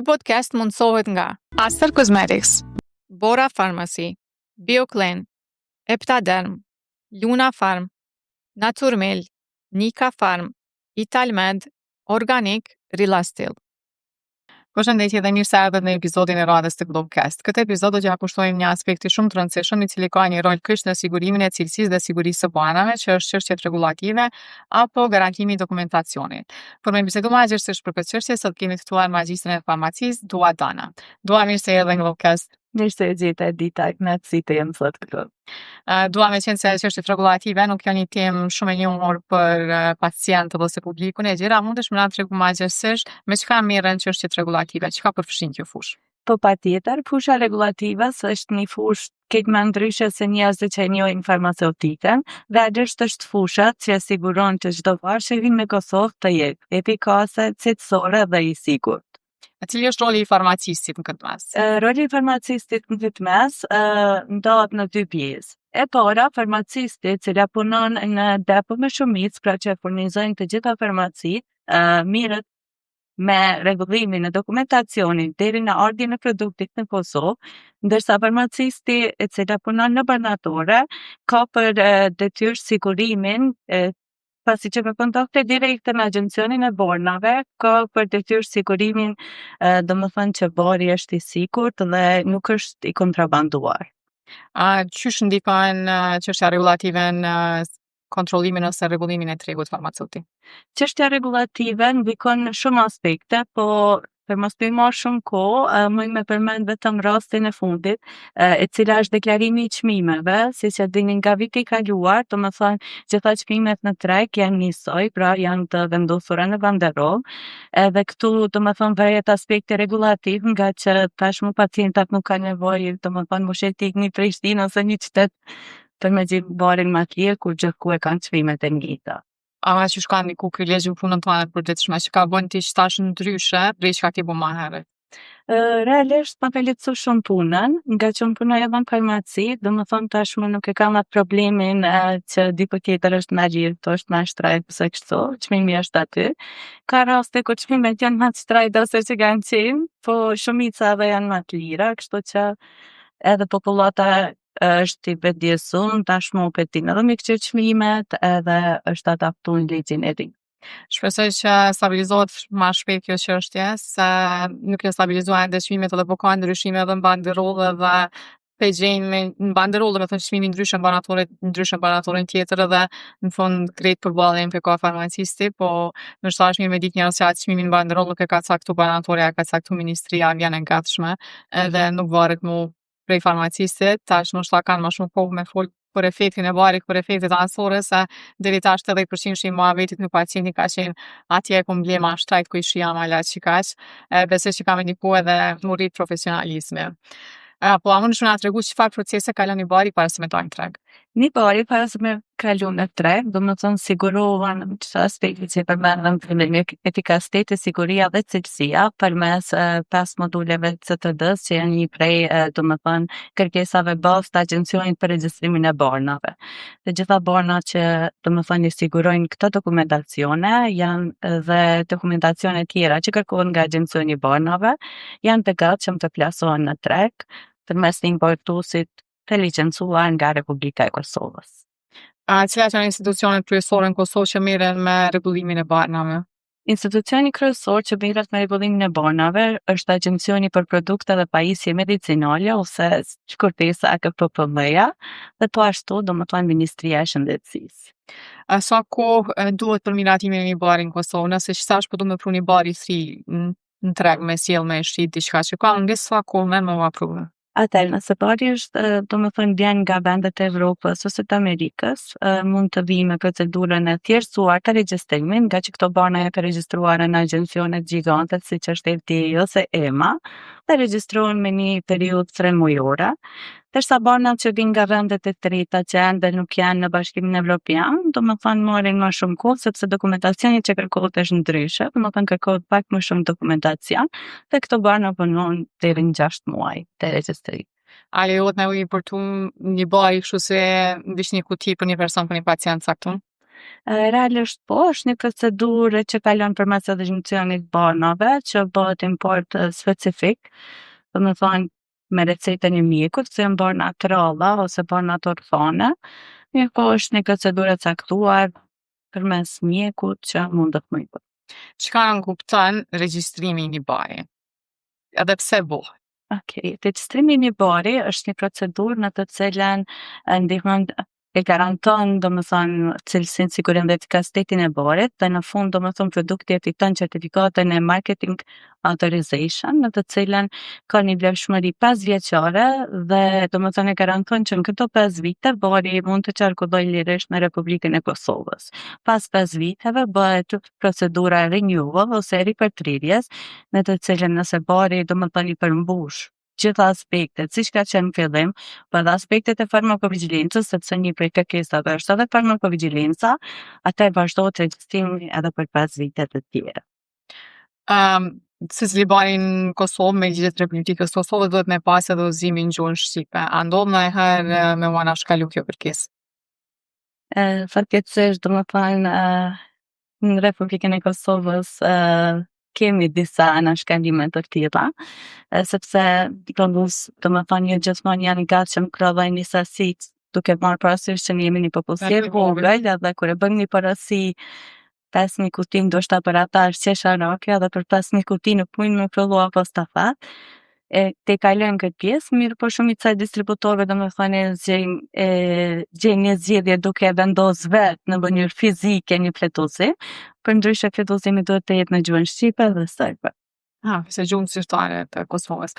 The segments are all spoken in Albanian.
Ky podcast mundësohet nga Aster Cosmetics, Bora Pharmacy, BioClean, Eptaderm, Luna Farm, Naturmel, Nika Farm, Italmed, Organic, Rilastil. Përshëndetje dhe mirë se erdhët në episodin e radhës të Globecast. Këtë epizod do t'ja kushtojmë një aspekti shumë të rëndësishëm, i cili ka një rol kryq në sigurimin e cilësisë dhe sigurisë së banave, që është çështjet rregullative apo garantimi i dokumentacionit. Për me bisedu më gjithësisht për këtë çështje, sot kemi të ftuar magjistrin e farmacisë Dua Dana. Dua, mirë se erdhe në Globecast. Mirë se e gjeta Dita, kënaqësi të jem sot këtu. Dua me qenë se çështjet rregullative nuk janë një temë shumë e njohur për pacientët ose publikun e gjera, mundesh më na tregu më gjithësisht me çka merren çështjet rregullative, çka përfshin kjo fushë? Po patjetër, fusha regulative është një fushë këtë më ndryshe se njerëzit që e njohin farmaceutikën, dhe është fusha që siguron që çdo varë që vjen në Kosovë të jetë efikase, cilësore dhe i sigurt. A cili është roli i farmacistit në këtë mes? Roli i farmacistit në këtë mes ndohet në dy pjesë. E para, farmacisti, cila punon në depo me shumicë, pra që furnizojnë të gjitha farmacitë, mirët me rregullimin e dokumentacionit deri në ardhjen e produktit në Kosovë, ndërsa farmacisti e cila punon në banatore ka për detyrë sigurimin pasi që me kontakte direkte në agjencionin e bornave, ka për detyrë sigurimin, domethënë që bori është i sigurt dhe nuk është i kontrabanduar. Qysh ndikon çështja rregullative në kontrollimin ose rregullimin e tregut farmaceutik? Çështja rregullative ndikon në shumë aspekte, po për mos të marr shumë kohë, mund me përmend vetëm rastin e fundit, e cila është deklarimi i çmimeve, siç e dini nga viti i kaluar, domethënë gjitha çmimet në treg janë njësoj, pra janë të vendosura në banderol, edhe këtu domethënë vëret aspekti regulativ, nga që tashmë pacientat nuk kanë nevojë domethënë mos e tikni në Prishtinë ose një qytet për me gjetë barin më të lirë, kur gjithku e kanë çmimet e njëjta. Që shka ndiku ky ligj në punën tonë të përditshme, që ka bën ti që tash ndryshe prej çka ti bu më herët? Realisht ma ka lehtësu shumë punën, nga që unë punoj edhe në farmaci, domethënë tashmë nuk e kam atë problemin që diku tjetër është më lirë, to është më shtrejt ose kështu, çmimi është aty. Ka raste ku çmimet janë më të shtrejta se që kanë qenë, po shumica edhe janë më të lira, kështu që edhe popullata është i vetëdijshëm, tashmë u petin edhe me këto çmimet, edhe është adaptuar ligjin e ri. Shpresoj që stabilizohet më shpejt kjo çështje, se nuk e stabilizuar ende çmimet edhe po ka ndryshime edhe në banderollë dhe pe gjejnë me në banderollë, me thënë çmimi ndryshe në banatorin tjetër, edhe në fund krejt përballjen pe ka farmacisti, po në shtash mirë me ditë njerëz që atë çmimin në banderollë nuk e ka caktu banatorja, ka caktu ministria, vjen e gatshme, edhe nuk varet mu prej farmacistit, tash më shta kanë më shumë kohë me fol për efektin e barit, për efektet anësore, se deri tash 80% i muhabetit në pacienti ka qenë atje ku mblema shtrajt ku i shia ma lart që kaq, besoj që ka me ndiku edhe mu rrit profesionalizmi. Po a mund shumë na tregu çfarë procese kalon një bari para se me dalë në treg? Një bari para se me kalu në treg, domethënë sigurohen çfarë aspekti që përmendëm në fillim, efikasiteti, siguria dhe cilësia përmes 5 moduleve CTD-s që janë një prej domethënë kërkesave bazë të agjencionit për regjistrimin e bornave. Të gjitha bornat që domethënë i sigurojnë këto dokumentacione janë dhe dokumentacione tjera që kërkohen nga agjencioni i bornave, janë të gatshëm të plasohen në treg përmes një importuesit të licencuar nga Republika e Kosovës. Cilat janë institucionet kryesore në Kosovë që merren me rregullimin e barnave? Institucioni kryesor që merret me rregullimin e barnave është Agjencioni për Produkte dhe Pajisje Medicinale, ose shkurtesa AKPPM-ja, dhe po ashtu domethënë Ministria e Shëndetësisë. Sa kohë duhet për miratimin e një bari në Kosovë, nëse qësash po du me pru një bari i thri në treg me sjell me shit diçka që ka, nga sa kohë me më apruve? Atëherë, nëse bari është, domethënë vjen nga vendet e Evropës ose të Amerikës, mund të vijë me procedurën e thjeshtësuar të regjistrimit, nga që këto barna janë të regjistruara në agjencionet gjigante siç është FDA ose EMA, dhe regjistrohen me një periudhë 3 mujore. Ndërsa barnat që vijnë nga vendet e treta që ende nuk janë në Bashkimin Evropian, domethënë marrin më shumë kohë sepse dokumentacioni që kërkohet është ndryshe, domethënë kërkohet pak më shumë dokumentacion, dhe këto barna punon deri në 6 muaj të regjistrimit. A lejohet me u importu një bari kështu se ndiq një kuti për një person, për një pacient saktun? Realisht po, është një procedurë që kalon përmes edhe injekcionit barnave, që bëhet import specifik, domethënë me recetën e mjekut, se janë barna të ralla ose barna të orfane. Mirë po është një procedurë e caktuar përmes mjekut që mundet më i bë. Çka nënkupton regjistrimi i një bari? Edhe pse bëhet? Okej, regjistrimi i një bari është një procedurë në të cilën ndihmon e garanton domethënë cilësinë, sigurinë dhe efikasitetin e barit dhe në fund domethënë produkti e fiton certifikatën e marketing authorization, në të cilën ka një vlefshmëri 5 vjeçare dhe domethënë e garanton që në këto 5 vite bari mund të qarkullojë lirisht në Republikën e Kosovës. Pas 5 viteve bëhet procedura renewal ose ripërtrirjes, në të cilën nëse bari domethënë i përmbush gjitha aspektet, siç ka qenë në fillim, po edhe aspektet e farmakovigjilencës, sepse një prej kërkesave është edhe farmakovigjilenca, atëherë vazhdohet regjistrimi edhe për 5 vite të tjera. Secili bari në Kosovë me ligjet e Republikës Kosovës duhet me pas edhe udhëzimin në gjuhën shqipe. A ndodh ndonjëherë me u anashkalu kjo kërkesë? Fatkeqësisht, domethënë, në Republikën e Kosovës kemi disa anashkalime të tilla, sepse domethënë jo gjithmonë janë i gatshëm prodhojnë një sasi duke marrë parasysh që ne jemi një popullsi e vogël edhe kur e bëjmë një parasi 5.000 kuti ndoshta për ata është qesharake edhe për 5.000 kuti nuk mund me fillu apostafat. Te kalojmë këtë pjesë, mirë po shumica e distributorëve domethënë gjejnë një zgjedhje duke vendosur vetë në mënyrë fizike një fletozim, përndryshe fletozimi duhet të jetë në gjuhën shqipe dhe serbe. Se gjuhën zyrtare të Kosovës.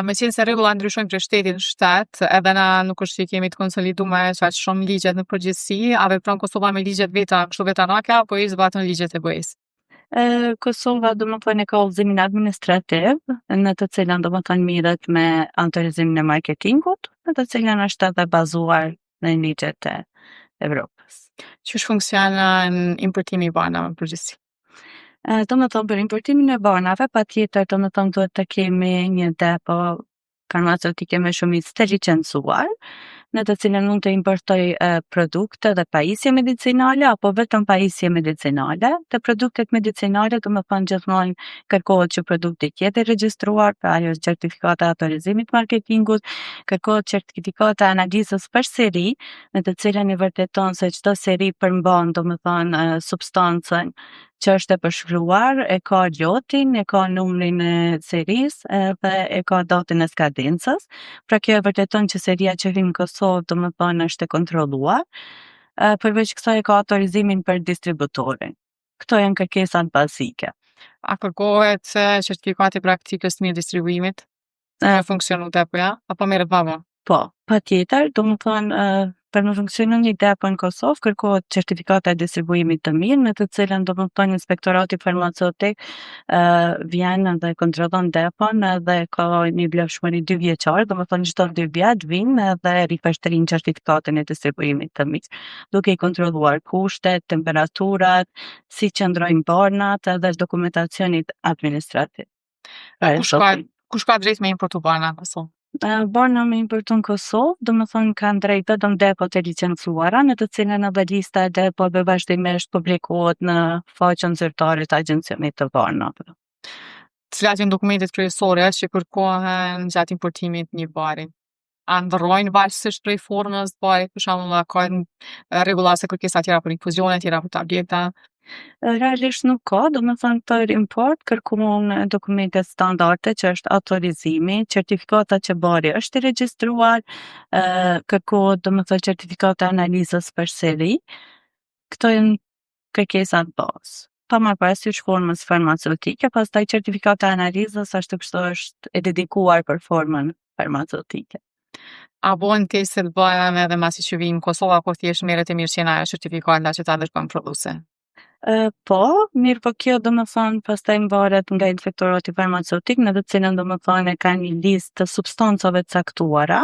Me qenë se rregulla ndryshojnë prej shteti në shtet, edhe na nuk është që kemi të konsoliduar aq shumë ligjet në përgjithësi, a vepron Kosova me ligjet veta, kështu vetanake apo i zbaton ligjet e BE-s? Kosova domethënë ka udhëzimin administrativ, në të cilën domethënë mirret me autorizimin e marketingut, në të cilën është edhe bazuar në ligjet e Evropës. Qysh funksionon importimi i banave në përgjithësi? Domethënë për importimin e banave, patjetër domethënë duhet të kemi një depo farmaceutike me shumicë të licencuar, në të cilën mund të importoj produkte dhe pajisje medicinale apo vetëm pajisje medicinale. Te produktet medicinale domethënë gjithmonë kërkohet që produkti të jetë i regjistruar, pra ajo është certifikata e autorizimit marketingut, kërkohet certifikata e analizës për seri, në të cilën i vërteton se çdo seri përmban domethënë substancën që është e përshkruar, e ka lotin, e ka numrin e serisë dhe e ka datën e skadencës. Pra kjo e vërteton që seria që vjen në Kosovë domethënë është e kontrolluar. Përveç kësaj ka autorizimin për distributorin. Këto janë kërkesat bazike. A kërkohet certifikati praktikës të mirë distribuimit? Në funksionu depoja, apo merret pavon? Po, patjetër, domethënë për në funksionon një depo në Kosovë, kërkohet certifikata e distribuimit të mirë, në të cilën domethënë inspektorati farmaceutik vjen dhe kontrollon depon dhe ka një vlefshmëri 2 vjeçare, domethënë çdo 2 vjet vijnë dhe ripërtrin certifikatën e distribuimit të mirë, duke i kontrolluar kushtet, temperaturat, si qëndrojnë barnat dhe dokumentacionit administrativ. Kush ka drejt me importu barna në Kosovë? Barna me importu në Kosovë, domethënë kanë drejt vetëm depot e licencuara, në të cilën edhe lista e depove vazhdimisht publikohet në faqen zyrtare të agjencionit të barnave. Cilat janë dokumentet kryesore që kërkohen gjatë importimit të një bari? A ndërrojnë varësisht prej formës të barit, për shembull, a ka rregulla ose kërkesa tjera për infuzione, tjera për tableta? Realisht nuk ka, domethënë për import kërkohen dokumentet standarde që është autorizimi, certifikata që bari është i regjistruar, kërkohet domethënë certifikata e analizës për seri. Këto janë kërkesat bazë. Pa marrë parasysh formës farmaceutike, pastaj certifikata e analizës është e dedikuar për formën farmaceutike. A bën testet barave edhe masi që vijnë në Kosovë apo thjesht merret e mirëqenia e certifikata që ta dërgon prodhuesi? Po, mirë po kjo domethënë pastaj mbaret nga inspektorati farmaceutik, në të cilën domethënë ka një listë të substancave të caktuara,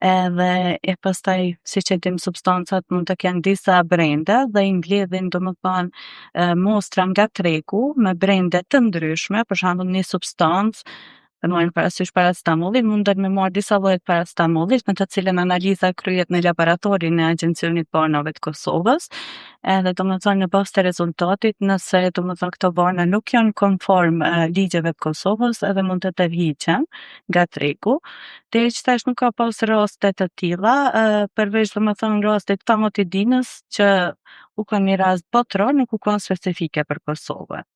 edhe e pastaj siç e dim substancat mund të kenë disa brende dhe i mbledhin domethënë mostra nga tregu me brende të ndryshme, për shembull një substancë dhe marrin parasysh paracetamollin, mundet me marrë disa lloje të paracetamollit, me të cilën analiza kryhet në laboratorin e Agjencionit të Barnave të Kosovës, edhe domethënë në bazë të rezultatit, nëse domethënë këto barna nuk janë konform ligjeve të Kosovës, edhe mund të tërhiqen nga tregu. Deri që tash nuk ka pas raste të tilla, përveç domethënë rastit të Famotidinës që u ka një rast botror, nuk u kanë specifike për Kosovën.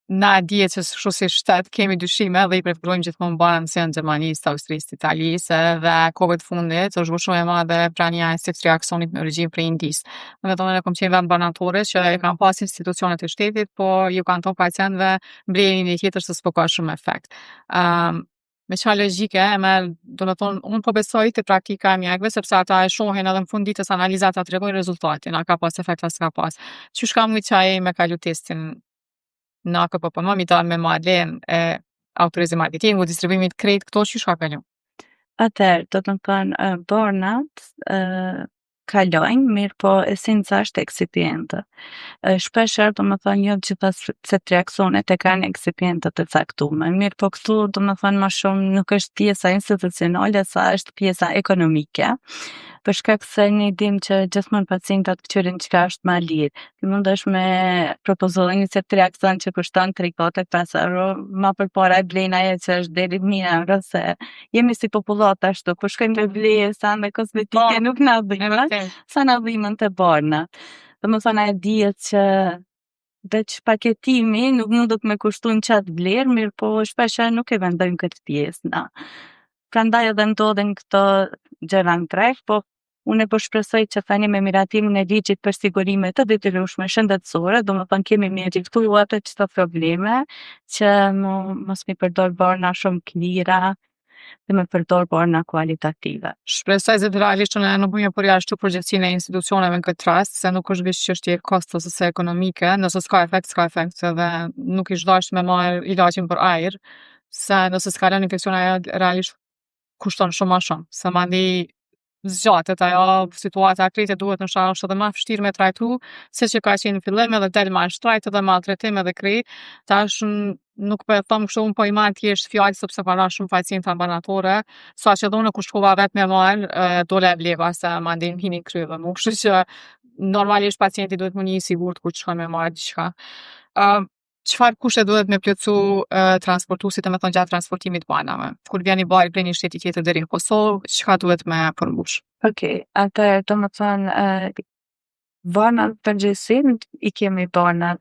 Na dihet që kështu si shtet kemi dyshime dhe i preferojmë gjithmonë banat si janë Gjermanisë, Austrisë, Italisë dhe kohëve të fundit është bërë shumë e madhe prania e siftë reaksionit në regjim prej Indisë. Domethënë ne kam qenë vend banatore që e kanë pas institucionet e shtetit, po ju kanë thonë pacientëve mbledhni një tjetër se s'po ka shumë efekt. Me çfarë logjike, domethënë unë po besoj te praktika e mjekëve sepse ata e shohin edhe në fund ditës analizat ata tregojnë rezultatin, a ka pas efekt as s'ka pas. Qysh ka mujt çaj me kalu testin në AKPPM, mi dalë me malen e autorizim marketingu, distribuimit krejt, këto qysh ka kalu? Atëherë, do të thënë, barnat kalojnë, mirë po esenca është eksipientë. Shpeshherë domethënë jo gjitha reaksionet e kanë eksipientë të caktuar. Mirë po këtu domethënë më shumë nuk është pjesa institucionale, sa është pjesa ekonomike. Për shkak se ne dim që gjithmonë pacientët kërkojnë çka është më lirë. Ti mundesh me propozuar një set reakcion që kushton 3-4-5 euro, më përpara e blejnë ajo që është deri 1000 euro, se jemi si popullata ashtu, kur shkojmë me blejë sa me kozmetike nuk na dhimbën, sa na dhimbën te barna. Domethënë e dihet që veç paketimi nuk mundet me kushtu në qatë vlerë, mirë po shpesher nuk e vendojmë këtë pjesë na. Prandaj edhe ndodhin këto gjëra në treg, po unë po shpresoj që tani me miratimin e ligjit për sigurime të detyrueshme shëndetësore, domethënë kemi mjaftuar ato çdo probleme që mos mi përdor barna shumë të lira dhe me përdor barna kualitative. Shpresoj se realisht ne nuk bëjmë përjashtu përgjegjësinë e institucioneve në këtë rast, se nuk është vetëm çështje kosto ose ekonomike, nëse s'ka efekt, edhe nuk ish dash me marr ilaçin për ajër, se nëse s'ka lënë infeksion ajo realisht kushton shumë më shumë, se mandej zgjatet ajo situata krejtë duhet në shah është edhe më vështirë me trajtu, se që ka qenë në fillim edhe del më shtrajt edhe maltretim edhe krejt, tash nuk po e them kështu, unë po i marr thjesht fjalë sepse para shumë pacienta ambulatore, saqë edhe unë kur shkova vetë me marr, dole e bleva se mandej m'hinin kryve mu, kështu që normalisht pacienti duhet më një i sigurt kur shkon me marr diçka. Çfarë kushte duhet me plotsu transportuesit, domethënë gjatë transportimit të banave? Kur vjen i bari prej një shteti tjetër deri në Kosovë, çka duhet me përmbush? Okej, atëherë domethënë barnat përgjithësi i kemi barnat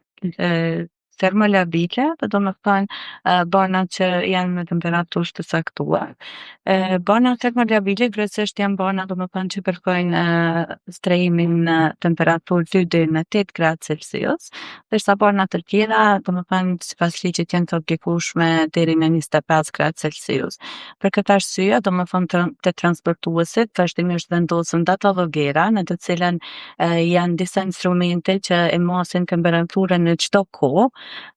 termolabile, domethënë barnat që janë me temperaturë të caktuar. Barnat termolabile kryesisht janë barna domethënë që kërkojnë strehimin në temperaturë 2 deri në 8 gradë Celsius, ndërsa barnat të tjera domethënë sipas ligjit janë të obligueshme deri në 25 gradë Celsius. Për këtë arsye, domethënë të transportuesit vazhdimisht vendosen data llogera në të cilën janë disa instrumente që e masin temperaturën në çdo kohë,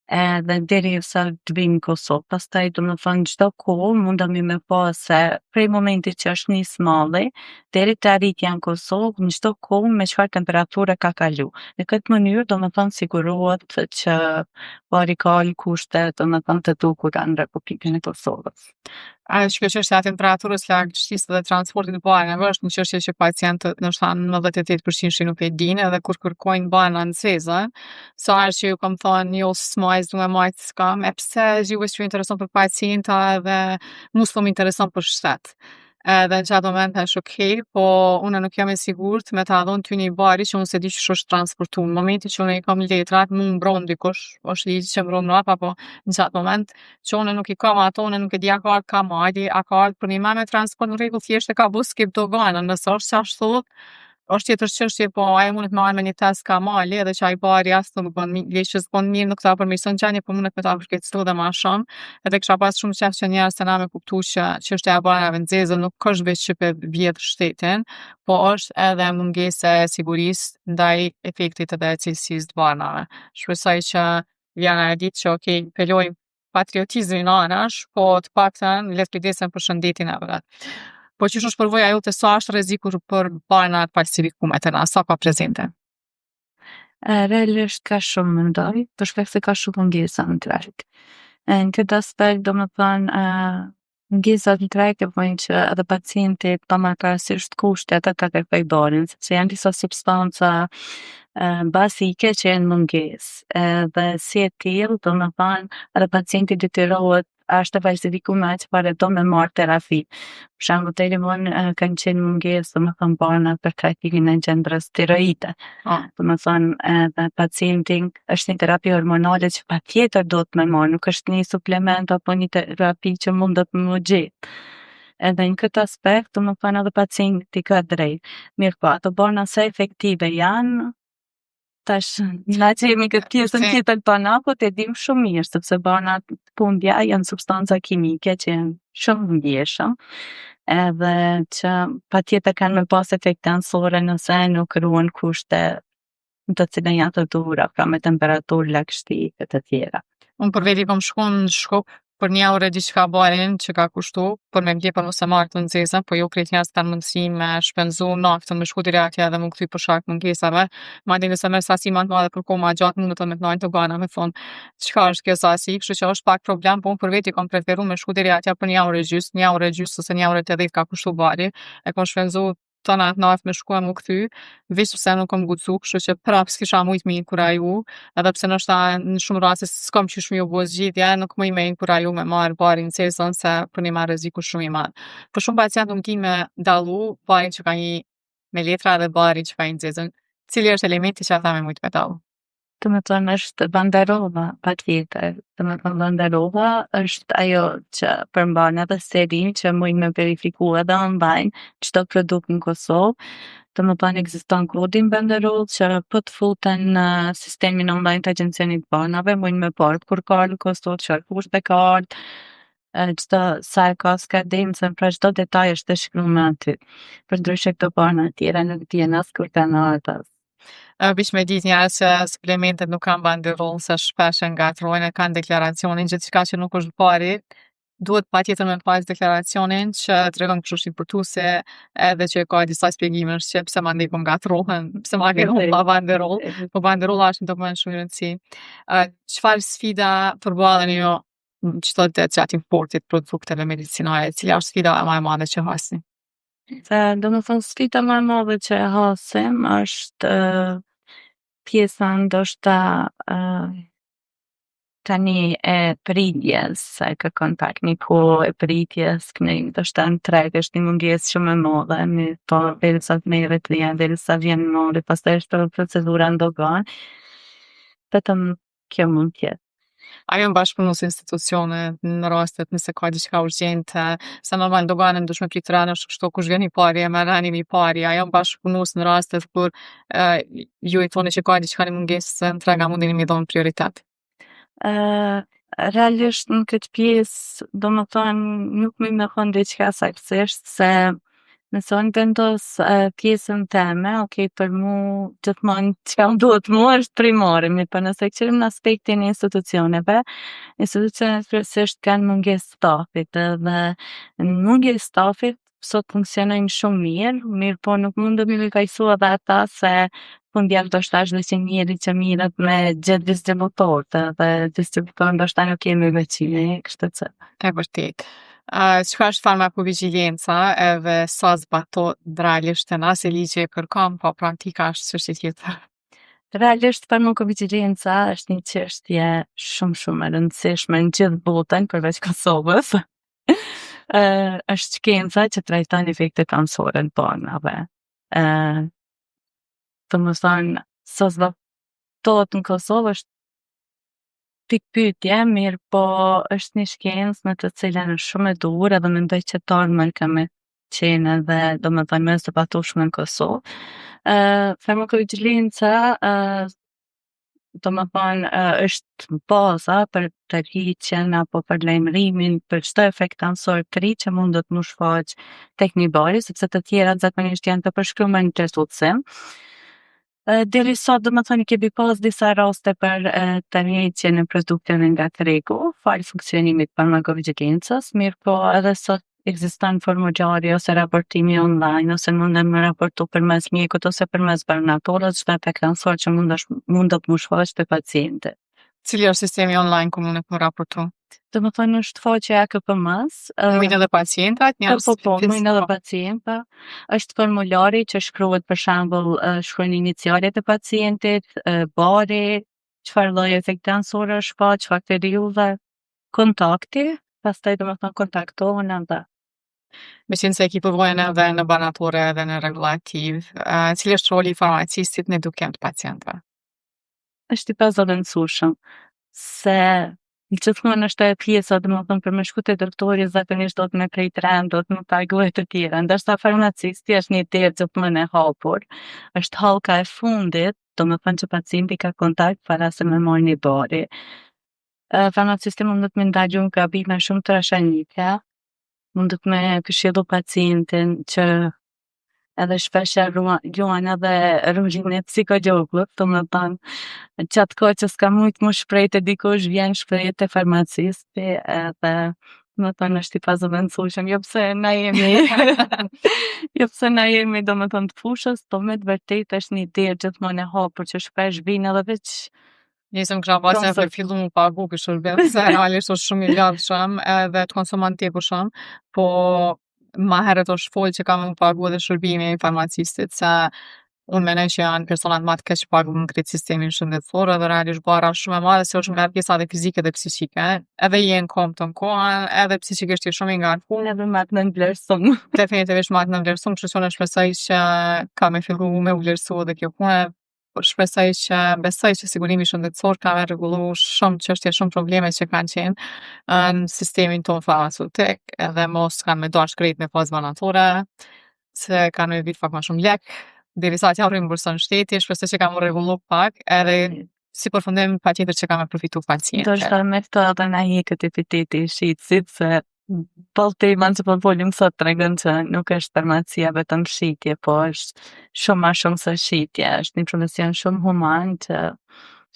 edhe deri sa të vijmë në Kosovë. Pastaj domethënë çdo kohë mundemi me pas se prej momentit që është nis malli deri te arritja në Kosovë, në çdo kohë me çfarë temperature ka kalu. Në këtë mënyrë domethënë sigurohet që bari ka kushte domethënë të dukura në Republikën e Kosovës. Ajo që çështja e temperaturës, lagështisë dhe transportit të banave është një çështje që pacientët ndoshta 98% nuk e dinë, edhe kur kërkojnë bana në Cezë, sa herë që ju kam thonë jo s'maj, s'du me majt s'kam, e pse juve që ju intereson për pacienta dhe mu s'po më intereson për shtet. Edhe në qatë moment është okej, po unë nuk jam e sigurt me ta dhonë ty një bari që unë se di që është transportu. Në momenti që unë i kam letrat, mu mbron dikush, është ligji që mbron mrapa, po në qatë moment që unë nuk i kam ato, unë nuk e di a ka ardhë ka majdi, a ka ardhë për një me transport në rregull, thjesht e ka bu skip doganën, nëse është që ashtu thot, është tjetër çështje, po ai mundet me marrë me një test ka mali edhe që ai bari as nuk bën leqës bën mirë, nuk ta përmirëson gjendje, po mundet me ta përkeqësu edhe më shumë. Edhe kisha pas shumë qejf që njerëz të na me kuptu që çështja e banave në Zezë nuk është veç që pe vjet shtetin, po është edhe mungesa e sigurisë ndaj efektit edhe cilësisë të banave. Shpresoj që vjen e ditë që okej, peloj patriotizmin anash, po të paktën le të kujdesen për shëndetin e vet. Po qysh është përvoja jote, sa është rreziku për banat falsifikume të na, sa ka prezente? Realisht ka shumë mendoj, për shkak se ka shumë mungesa në treg. Në këtë aspekt, domethënë, mungesat n'treg bojnë që edhe pacienti ta marrë parasysh kushtet e të tepërdorin, sepse janë disa substanca bazike që janë mungesë. Edhe si e tillë, domethënë, edhe pacienti detyrohet është e falsifikuar çfarë do me marrë terapi. Për shembull, deri vonë kanë qenë mungesë, domethënë barna për trajtimin e gjendrës tiroide. Domethënë, edhe pacientin është një terapi hormonale që patjetër do të me marrë, nuk është një suplement apo një terapi që mundet me u gjetë. Edhe në këtë aspekt, domethënë edhe pacienti ka drejt. Mirë po, ato barna sa efektive janë, tash, na që jemi këtë pjesën tjetër banakut e dim shumë mirë, sepse banat fundja janë substanca kimike që janë shumë ndjeshëm, edhe që patjetër kanë me pas efekte anësore nëse nuk ruhen kushte në të cilën janë të duhura, pra me temperaturë, lagështi e të tjera. Unë për veti kom shku në Shkup për 1 orë e diçka barin që ka kushtu, për me mgje për mos e marrë të nxeza, po jo krejt njerëz kanë mundësi me shpenzu naftën me shku direkt edhe mu kthy për shkak mungesave. Madje nëse merr sasi ma t'madhe për kohë ma gjatë mundet edhe me t'najnë të gana me thonë çka është kjo sasi, kështu që është pak problem, po unë për veti kom preferu me shku direkt për 1 orë e gjys, 1 orë e gjys ose 1 orë e 80 ka kushtu bari, e kom shpenzu tona naftë me shku e mu kthy, veç se nuk kom guxu, kështu që prap s'kisha mujt me inkuraju, edhe pse ndoshta në shumë raste s'kam qysh me u bo zgjidhje, nuk muj me inkuraju me marrë barin nxezën se përni ma rreziku shumë i madh. Po shumë pacientë nuk di me dallu barin që ka një me letra dhe barin që ka një nxezën. Cili është elementi që ata me mujt me dallu? Domethënë është banderova, patjetër. Domethënë banderova është ajo që përmban edhe serin që mujnë me verifiku edhe online çdo produkt në Kosovë. Domethënë ekziston kodi banderol që po të futen në sistemin online të Agjencionit të Banave, mujnë me parë kur ka në Kosovë, çfarë kushte ka ardhur, çdo sa e ka skadencën, pra çdo detaj është e shkruar aty. Përndryshe këto bana tjera nuk dihen as kur kanë ardhur. Bish me ditë njerëz që suplementet nuk kanë banderollë se shpesh e ngatrojnë e kanë deklaracionin gjithçka që nuk është bari, duhet patjetër me pas deklaracionin që tregon kush është importuesi edhe që ka disa shpjegimesh që pse mandej po ngatrohen, pse ma ke pa banderollë, po banderolla është një dokument shumë i rëndësi. Çfarë sfida përballeni ju çdo ditë gjatë importit produkteve medicinale, cila është sfida më e madhe që hasni? Domethënë sfida më e madhe që e hasim është pjesa ndoshta tani e pritjes, sa e kërkon pak një kohë e pritjes, ndoshta n'treg është një mungesë shumë e madhe, po derisa të merret klient, derisa vjen mori, pastaj është procedura ndogan. Vetëm kjo mund t'jetë. A janë bashkëpunu si institucione në rastet nëse ka diçka urgjente, se normal doganen dush me prit rënë, është kështu kush vjen i pari e merr rënin i pari, a janë bashkëpunus në rastet kur ju i thoni që ka diçka një mungesë n'treg, a mundeni mi dhon prioritet? Realisht në këtë pjesë, domethënë nuk muj me thonë diçka saktësisht se nëse unë vendos pjesën teme, okay, për mu gjithmonë çka më duhet mu është primare, mirëpo nëse kqyrim në aspektin e institucioneve kryesisht kanë mungesë stafit edhe në mungesë stafit sot funksionojnë shumë mirë, po nuk mundemi me kajsu edhe ata se fundja ndoshta është nëse njeri që mirët me gjetë distributorët edhe distributorët ndoshta nuk jemi veçimi, kështu që. E vërtet. Çka është farmakovigjilenca edhe sa zbatohet realisht e na se ligji e kërkon, po praktika është çështje tjetër. Realisht farmakovigjilenca është një çështje shumë e rëndësishme në gjithë botën përveç Kosovës. Është shkenca që trajton efektet anësore në banave. Domethënë, sa zbatohet në Kosovë është pik pyetje, mirë po është një shkencë në të cilën është shumë e duhur edhe mendoj që të ardhmen ka me qenë edhe domethënë më e zbatueshme në Kosovë. Farmakovigjilenca domethënë është baza për tërhiqjen apo për lajmërimin për çdo efekt anësor të ri që mundet mu shfaq tek një bari, sepse të tjerat zakonisht janë të përshkruar në tërheqsim. Derisa domethënë kemi pas disa raste për tërheqjen e produkteve nga tregu, falë funksionimit farmakovigjilencës, mirë po edhe sot ekziston formulari ose raportimi online ose munden me raportu përmes mjekut ose përmes barnatorës çdo efekt ansor që mundet mu shfaq te pacienti. Cili është sistemi online ku mundet mu raportu? Do më thënë është faqja e KPM-s. Mujnë edhe pacientat, Mujnë edhe pacienta. Është formulari që shkruhet për shembull, shkruajnë inicialet e pacientit, bari, çfarë lloj efekti ansor është pa, çfarë periudhe, kontakti, pastaj do më thënë kontaktohen edhe. Me qenë se ekipojnë edhe në banatore edhe në regulativ, cili është roli i farmacistit në edukim të pacientëve? Është i pazavendësueshëm, se gjithmonë është e pjesa, do më thënë, për me shku te doktori zakonisht do të me krejt rend, do të më paguhet të tjera, ndërsa farmacisti është një derë gjithmonë e hapur, është hallka e fundit, do më thënë që pacienti ka kontakt para se me marrë një bari. Farmacisti mundet me ndalju nga gabime shumë të trashëgimike, mundet me këshillu pacientin që edhe shpesh e luan edhe rolin e psikologut, do më thënë, qatë kohë që s'ka mujt mu shpreh te dikush, vjen shpreh te farmacisti edhe do më thënë është i pazavendësueshëm, jo pse na jemi jo pse na jemi do më thënë të fushës, po me të vërtetë është një derë gjithmonë e hapur që shpesh vinë edhe veç. Nisëm kisha pasur për fillu mu pagu ky shërbim, se realisht është shumë i lodhshëm edhe të konsumon tepërshëm, po ma herët është folë që kam mu pagu edhe shërbimi i farmacistit, se unë menoj që janë personat ma të keq pagu në krejt sistemin shëndetësor edhe realisht bara shumë e madhe se është nga pjesa dhe fizike dhe psiqike, edhe jenë kom të kohën, edhe psiqikisht je shumë i ngarkuar. Edhe ma të nënvlerësum. Definitivisht ma të nënvlerësum, kështu që unë shpresoj që ka me fillu me u vlerësu edhe kjo punë. Shpresoj që besoj që sigurimi shëndetësor ka me rregullu shumë çështje, shumë probleme që kanë qenë në sistemin tonë farmaceutik, edhe mos kanë me dash krejt në fazë banatore, se kanë me vit pak ma shumë lek, derisa t'ja rimburson shteti, shpresoj që ka mu rregullu pak, edhe si përfundim patjetër që ka me përfitu pacientë. Do shta me këto edhe na heket epiteti i shitësit, se tema që po folim sot tregon që nuk është farmacia vetëm shitje, po është shumë ma shumë se shitje, është një profesion shumë human që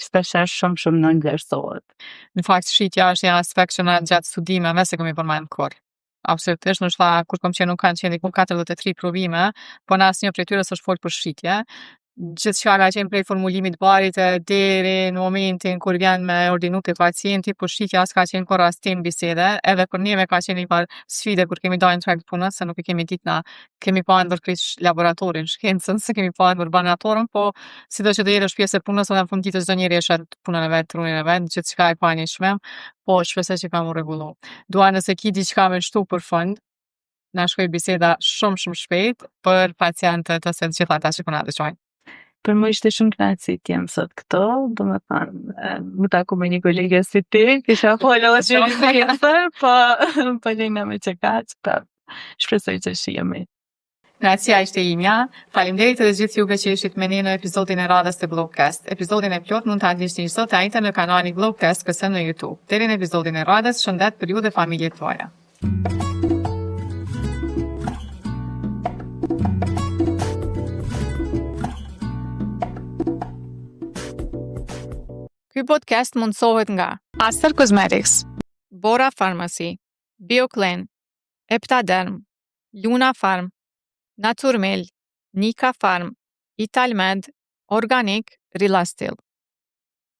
shpeshesh shumë nënvlerësohet. Në fakt shitja është një aspekt që na gjatë studimeve se kemi përmendur kurrë. Absolutisht, ndoshta kur kom qenë nuk kanë qenë diku 43 provime, po në asnjë prej tyre s'është folë për shitje. Gjithçka ka qenë prej formulimit barit e deri në momentin kur vjen me ordinu te pacienti, po shitja s'ka qenë kur as temë bisede, edhe për neve ka qenë një par sfide kur kemi dalë në treg punës, se nuk e kemi ditë na, kemi pa ndër krejt laboratorin, shkencën, se kemi pa ndër banatorën, po sido që do jetë është pjesë e punës, edhe në fund ditës çdo njeri e shet punën e vet, trunin e vet, gjithçka e pa një çmim, po shpresoj që ka mu rregullu. Dua nëse ki diçka me shtu për fund, na shkoj biseda shumë shpejt për pacientët ose të gjithë ata që po na dëgjojnë. Për mu ishte shumë kënaqësi të jem sot këto, do me thënë, mu taku me një kolege si ti, kisha folë edhe që një tjetër, po lejna me që kaq, po shpresoj që shihemi. Gracia ishte imja. Faleminderit edhe gjithë juve që ishit me ne në episodin e radhës të Globecast. Episodin e plot mund ta ndiqni sot ajta në kanalin Globecast KS në YouTube. Deri në episodin e radhës, shëndet për ju dhe familjet tuaja. Ky podcast mundsohet nga Aster Cosmetics, Bora Pharmacy, BioClean, Eptaderm, Luna Farm, Naturmel, Nika Farm, Italmed, Organic, Rilastil.